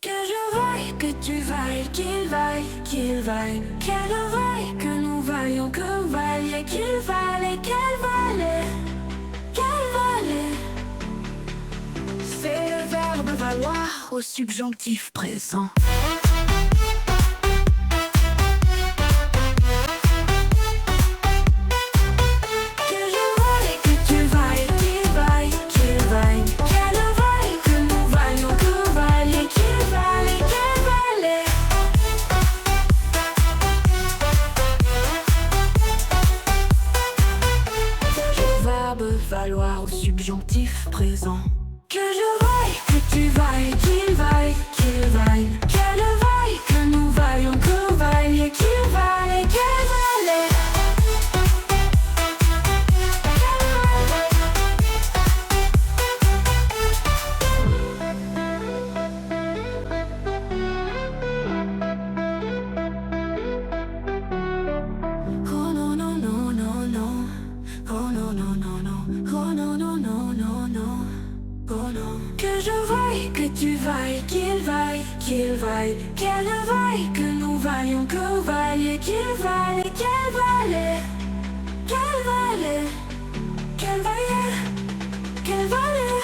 Que je veuille, que tu vailles, qu'il vaille, qu'il vaille. Qu'elle vaille, que nous vaillions, que vous vailliez, qu'il valait, qu'elle valait, qu'elle valait. C'est le verbe valoir au subjonctif présent. Valoir au subjonctif présent. Que je vaille, que tu vailles, qu'il vaille, qu'il vaille. Qu'elle vaille, que nous vaillions, que vous vailliez, qu'il valait, qu'elle valait. Oh non non non non non. Oh non non non non. Oh non non non non non. Oh non. Que je vaille, que tu vailles, qu'il vaille, qu'il vaille. Qu'elle vaille, que nous vaillions, que vous vailliez, qu'il valait, qu'elle valait, qu'elle valait, qu'elle valait, qu'elle valait.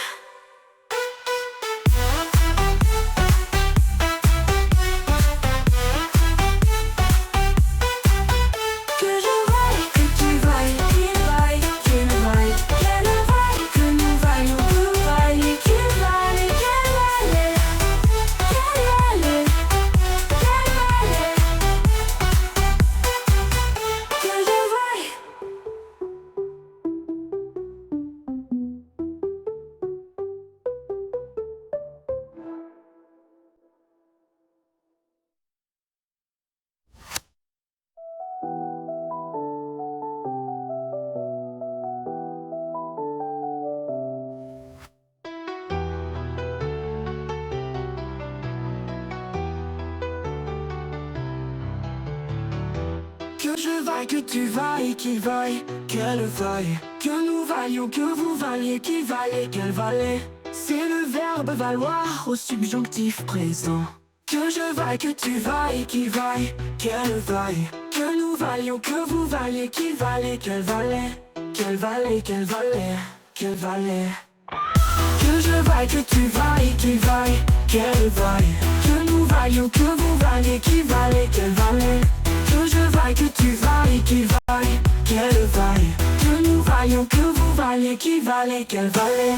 Que je vaille, que tu vailles, qu'il vaille, qu'elle vaille. Que nous vaillions, que vous valliez, qu'il valait, qu'elle valait. C'est le verbe valoir au subjonctif présent. Que je vaille, que tu vailles, qu'il vaille, qu'elle vaille. Que nous vaillions, que vous valliez, qu'il valait, qu'elle valait. Qu'elle valait, qu'elle valait, qu'elle valait. Que je vaille, que tu vailles, qu'il vaille, qu'elle vaille. Que nous vaillions, que vous valliez, qu'il valait, qu'elle valait. Que je vaille, que tu vailles, qu'il vaille, qu'elle vaille. Que nous vaillions, que vous valliez, qu'il valait, qu'elle valait.